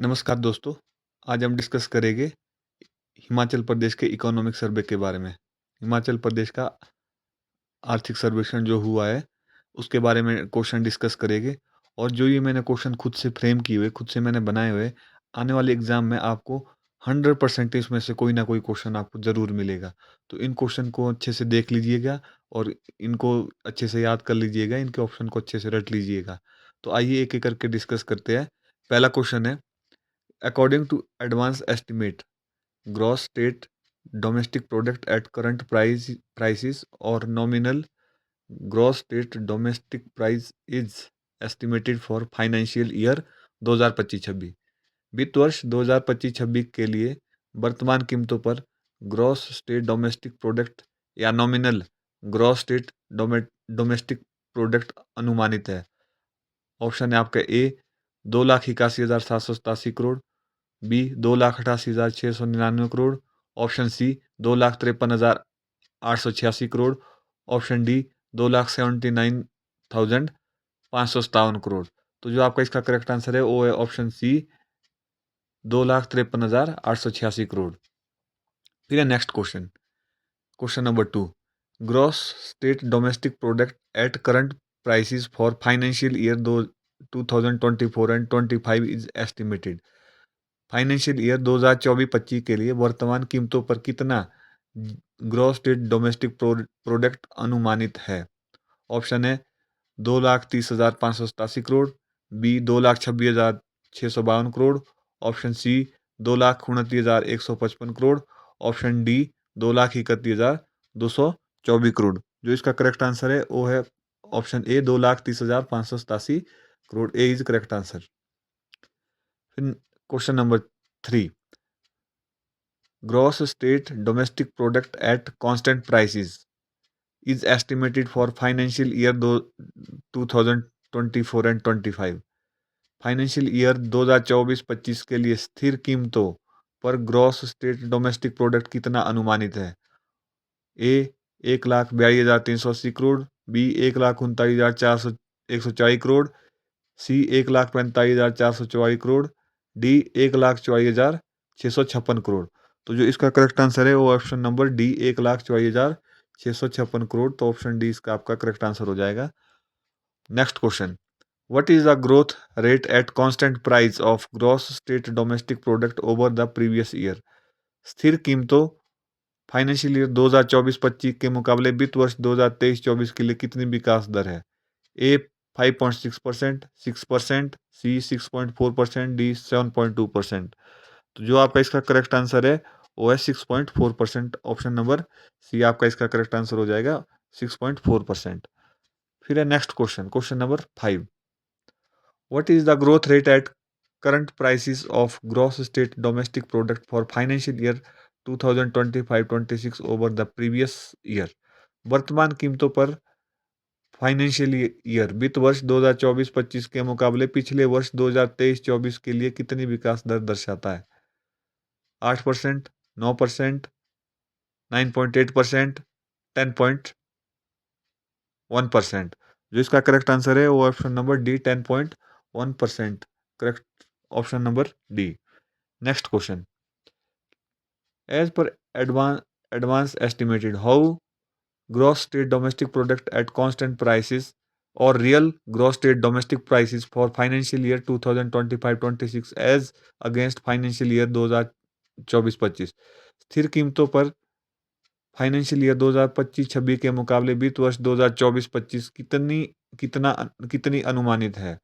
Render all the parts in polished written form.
नमस्कार दोस्तों, आज हम डिस्कस करेंगे हिमाचल प्रदेश के इकोनॉमिक सर्वे के बारे में। हिमाचल प्रदेश का आर्थिक सर्वेक्षण जो हुआ है, उसके बारे में क्वेश्चन डिस्कस करेंगे। और जो ये मैंने क्वेश्चन खुद से फ्रेम किए हुए, खुद से मैंने बनाए हुए, आने वाले एग्जाम में आपको 100% इसमें से कोई ना कोई क्वेश्चन आपको ज़रूर मिलेगा। तो इन क्वेश्चन को अच्छे से देख लीजिएगा और इनको अच्छे से याद कर लीजिएगा, इनके ऑप्शन को अच्छे से रट लीजिएगा। तो आइए एक-एक करके डिस्कस करते हैं। पहला क्वेश्चन है, according to advance estimate gross state domestic product at current prices or nominal gross state domestic price is estimated for financial year 2025-26। वित्त वर्ष 2025-26 के लिए वर्तमान कीमतों पर ग्रॉस स्टेट डोमेस्टिक प्रोडक्ट या nominal gross state domestic product अनुमानित है। ऑप्शन है आपका A 2,81,787 crore, B 2,88,699 crore, option C 2,53,886 crore, option D 2,79,557 crore. तो जो आपका इसका करेक्ट आंसर है वो है ऑप्शन सी 2,53,886 करोड़। फिर है next question, question number 2, gross state domestic product at current prices for financial year 2024 and 25 is estimated. Financial year 2024-25 के लिए वर्तमान कीमतों पर कितना ग्रॉस स्टेट डोमेस्टिक प्रोडक्ट अनुमानित है। ऑप्शन है 2,30,587 crore, B 2,26,652 crore, option C 2,29,155 crore, option D 2,31,224 crore. जो इसका करेक्ट आंसर है वो है option A 2,30,587 crore. A is correct answer. फिर question number 3, gross state domestic product at constant prices is estimated for financial year 2024 and 25। Financial year 2024-25 के लिए स्थिर कीमतों पर ग्रॉस स्टेट डोमेस्टिक प्रोडक्ट कितना अनुमानित है। ए 1,42,380 करोड़, बी 1,39,140 करोड़, सी 1,45,444 करोड़, डी 1,44,656 करोड़। तो जो इसका करेक्ट आंसर है वो ऑप्शन नंबर डी 1,44,656 करोड़। तो ऑप्शन डी इसका आपका करेक्ट आंसर हो जाएगा। Next question, what is the growth rate at constant price of gross state domestic product over the previous year. स्थिर कीमतों फाइनेंशियल ईयर 2024-25 के मुकाबले वित्त वर्ष 2023-24 के लिए कितनी विकास दर है। ए 5.6%, 6%, सी 6.4%, डी 7.2%। तो जो आपका इसका करेक्ट आंसर है वो है 6.4%। ऑप्शन नंबर सी आपका इसका करेक्ट आंसर हो जाएगा 6.4%। फिर है next question, question number 5, what is the growth rate at current prices of gross state domestic product for financial year 2025-26 over the previous year. वर्तमान कीमतों पर फाइनेंशियल ईयर वित्त वर्ष 2024-25 के मुकाबले पिछले वर्ष 2023-24 के लिए कितनी विकास दर दर्शाता है। 8%, 9%, 9.8%, 10.1%। जो इसका करेक्ट आंसर है वो option number D 10.1%। Correct option number D. Next question, as per advance estimated how gross state domestic product at constant prices or real gross state domestic prices for financial year 2025-26 as against financial year 2024-25। स्थिर कीमतों पर financial year 2025-26 के मुकाबले वित्त वर्ष 2024-25 कितनी अनुमानित है।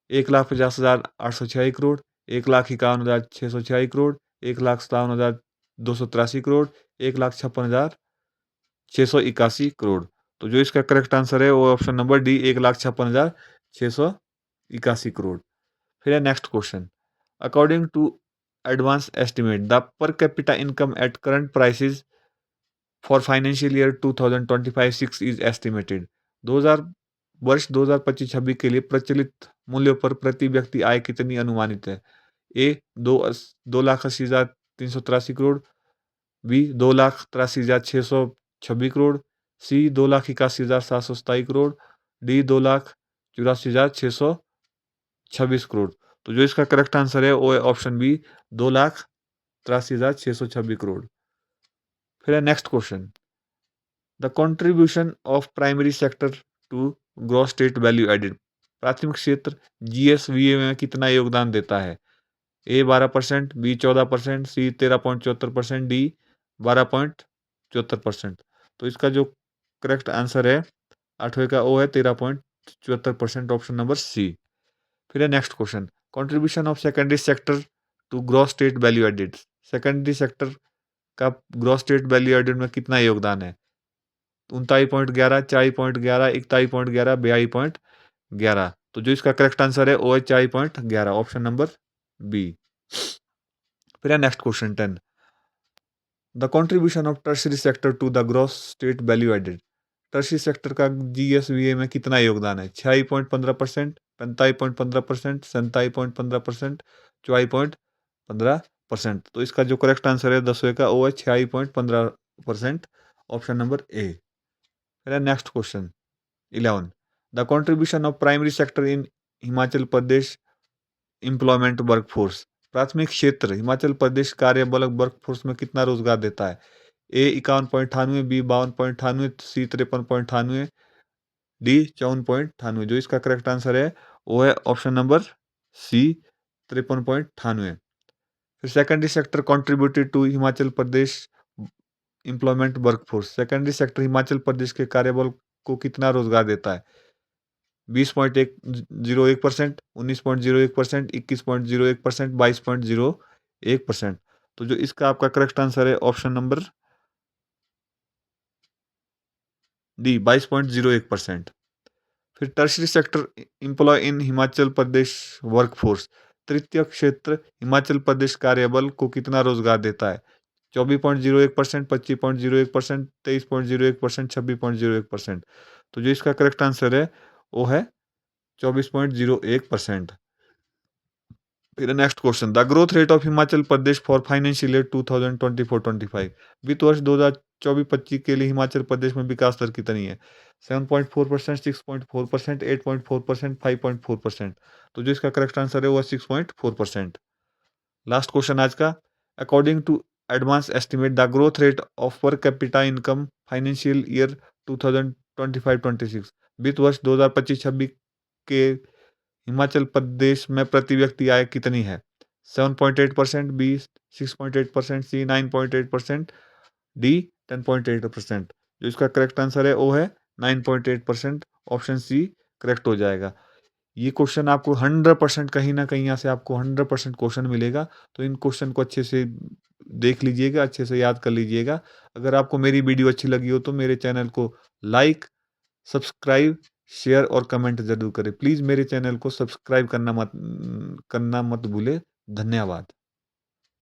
1,50,806 करोड़, 1,51,606 करोड़, 1,57,283 करोड़, 1,56,681 करोड़। तो जो इसका करेक्ट आंसर है वो ऑप्शन नंबर डी 1,56,681 करोड़। फिर है next question, according to advance estimate the per capita income at current prices for financial year 2025-6 is estimated. 2000 वर्ष 2025-26 के लिए प्रचलित मूल्यों पर प्रति व्यक्ति आय कितनी अनुमानित है। ए 2,80,383 करोड़, बी 2,83,626 करोड़, सी 2,81,727 करोड़, डी 2,84,626 करोड़। तो जो इसका करेक्ट आंसर है वो है ऑप्शन बी, 2,83,626 करोड़। फिर है next question, the contribution of primary sector to gross state value added. प्राथमिक क्षेत्र जीएसवीए में कितना योगदान देता है? A 12%, B 14%, C 13.74%, D 12.74%। तो इसका जो करेक्ट आंसर है आठवें का ओ है 13.74%, ऑप्शन नंबर सी। फिर है next question, contribution of secondary sector to gross state value added. Secondary sector का ग्रॉस स्टेट वैल्यू एडेड में कितना योगदान है? 39.11, 40.11, 41.11, 42.11। तो जो इसका करेक्ट आंसर है वो है 40.11, ऑप्शन नंबर बी। फिर है next question 10, the contribution of tertiary sector to the gross state value added. Tertiary sector का जीएसवीए में कितना योगदान है? 46.15%, 45.15%, 47.15%, 24.15%। तो इसका जो करेक्ट आंसर है 10वें का वो है 46.15%, ऑप्शन नंबर ए। फिर next question 11, the contribution of primary sector in Himachal Pradesh employment workforce. प्राथमिक क्षेत्र हिमाचल प्रदेश कार्यबल वर्कफोर्स में कितना रोजगार देता है? ए 51.98, बी 52.98, सी 53.98, डी 54.98। जो इसका करेक्ट आंसर है वो है ऑप्शन नंबर सी, 53.98। फिर secondary sector contributed to Himachal Pradesh employment workforce. Secondary sector Himachal Pradesh के कार्यबल को कितना रोजगार देता है? 20.01%, 19.01%, 21.01%, 22.01%। तो जो इसका आपका करेक्ट आंसर है ऑप्शन नंबर डी, 22.01%। फिर tertiary sector employee in Himachal Pradesh workforce. तृतीय क्षेत्र हिमाचल प्रदेश कार्यबल को कितना रोजगार देता है? 24.01%, 25.01%, 23.01%, 26.01%। तो जो इसका करेक्ट आंसर है वो है 24.01%। फिर next question, the growth rate of Himachal Pradesh for financial year 2024-25। वित्त वर्ष 2024-25 के लिए हिमाचल प्रदेश में विकास दर कितनी है? 7.4%, 6.4%, 8.4%, 5.4%। तो जो इसका करेक्ट आंसर है वो 6.4%। लास्ट क्वेश्चन आज का, according to advance estimate the growth rate of per capita income financial year 2025-26। वित्त वर्ष 2025-26 के हिमाचल प्रदेश में प्रति व्यक्ति आय कितनी है? 7.8%, बी 6.8%, सी 9.8%, डी 10.8%। जो इसका करेक्ट आंसर है वो है 9.8%, ऑप्शन सी करेक्ट हो जाएगा। ये क्वेश्चन आपको 100% कहीं ना कहीं यहाँ से आपको 100% क्वेश्चन मिलेगा। तो इन क्वेश्चन को अच्छे से देख लीजिएगा, अच्छे से याद कर लीजिएगा। अगर आपको मेरी वीडियो अच्छी लगी हो तो मेरे चैनल को लाइक, सब्सक्राइब, शेयर और कमेंट जरूर करें। प्लीज़ मेरे चैनल को सब्सक्राइब करना मत भूले। धन्यवाद।